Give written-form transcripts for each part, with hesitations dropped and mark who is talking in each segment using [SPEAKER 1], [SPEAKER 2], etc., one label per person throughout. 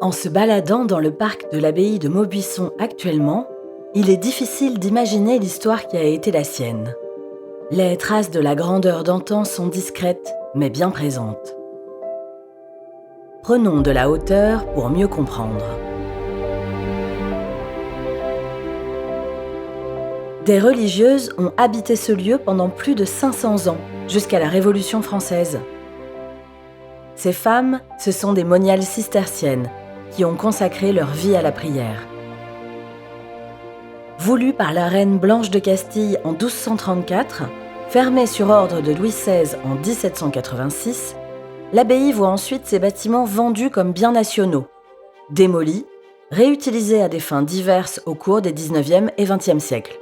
[SPEAKER 1] En se baladant dans le parc de l'abbaye de Maubuisson actuellement, il est difficile d'imaginer l'histoire qui a été la sienne. Les traces de la grandeur d'antan sont discrètes, mais bien présentes. Prenons de la hauteur pour mieux comprendre. Des religieuses ont habité ce lieu pendant plus de 500 ans, jusqu'à la Révolution française. Ces femmes, ce sont des moniales cisterciennes qui ont consacré leur vie à la prière. Voulue par la reine Blanche de Castille en 1234, fermée sur ordre de Louis XVI en 1786, l'abbaye voit ensuite ses bâtiments vendus comme biens nationaux, démolis, réutilisés à des fins diverses au cours des 19e et 20e siècles.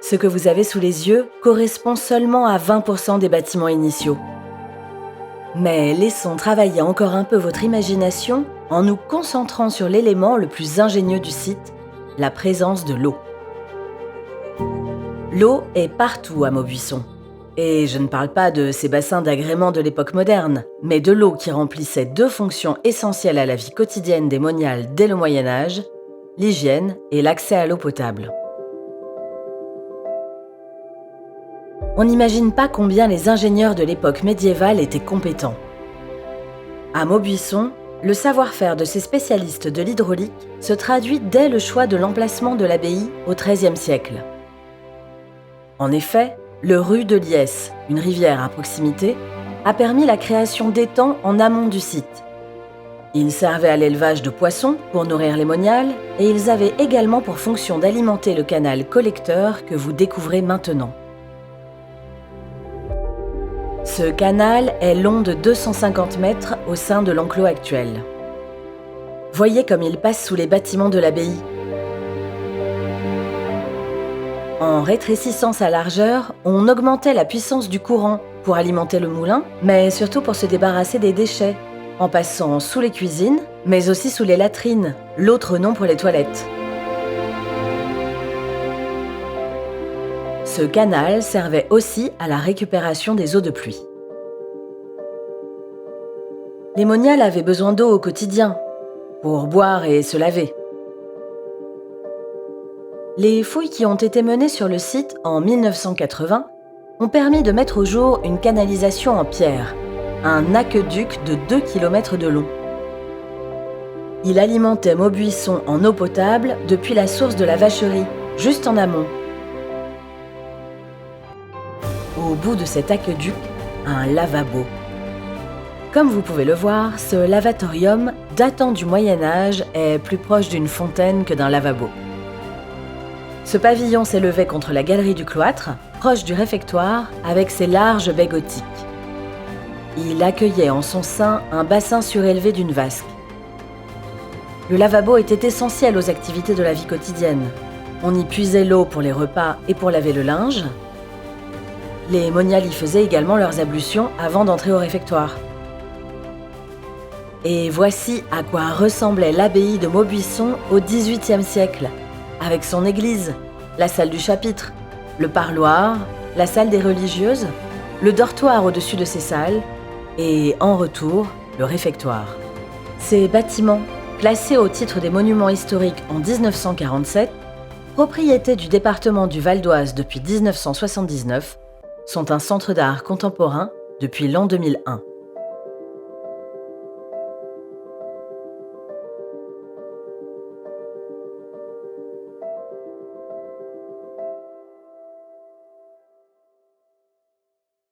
[SPEAKER 1] Ce que vous avez sous les yeux correspond seulement à 20% des bâtiments initiaux. Mais laissons travailler encore un peu votre imagination en nous concentrant sur l'élément le plus ingénieux du site, la présence de l'eau. L'eau est partout à Maubuisson. Et je ne parle pas de ces bassins d'agrément de l'époque moderne, mais de l'eau qui remplissait deux fonctions essentielles à la vie quotidienne des moniales dès le Moyen-Âge, l'hygiène et l'accès à l'eau potable. On n'imagine pas combien les ingénieurs de l'époque médiévale étaient compétents. À Maubuisson, le savoir-faire de ces spécialistes de l'hydraulique se traduit dès le choix de l'emplacement de l'abbaye au XIIIe siècle. En effet, le Rue de Liesse, une rivière à proximité, a permis la création d'étangs en amont du site. Ils servaient à l'élevage de poissons pour nourrir les moniales et ils avaient également pour fonction d'alimenter le canal collecteur que vous découvrez maintenant. Ce canal est long de 250 mètres au sein de l'enclos actuel. Voyez comme il passe sous les bâtiments de l'abbaye. En rétrécissant sa largeur, on augmentait la puissance du courant pour alimenter le moulin, mais surtout pour se débarrasser des déchets, en passant sous les cuisines, mais aussi sous les latrines, l'autre nom pour les toilettes. Ce canal servait aussi à la récupération des eaux de pluie. Les moniales avaient besoin d'eau au quotidien, pour boire et se laver. Les fouilles qui ont été menées sur le site en 1980 ont permis de mettre au jour une canalisation en pierre, un aqueduc de 2 km de long. Il alimentait Maubuisson en eau potable depuis la source de la Vacherie, juste en amont. Au bout de cet aqueduc, un lavabo. Comme vous pouvez le voir, ce lavatorium, datant du Moyen-Âge, est plus proche d'une fontaine que d'un lavabo. Ce pavillon s'élevait contre la galerie du cloître, proche du réfectoire, avec ses larges baies gothiques. Il accueillait en son sein un bassin surélevé d'une vasque. Le lavabo était essentiel aux activités de la vie quotidienne. On y puisait l'eau pour les repas et pour laver le linge. Les moniales y faisaient également leurs ablutions avant d'entrer au réfectoire. Et voici à quoi ressemblait l'abbaye de Maubuisson au XVIIIe siècle, avec son église, la salle du chapitre, le parloir, la salle des religieuses, le dortoir au-dessus de ces salles, et en retour, le réfectoire. Ces bâtiments, classés au titre des monuments historiques en 1947, propriété du département du Val d'Oise depuis 1979, sont un centre d'art contemporain depuis l'an 2001.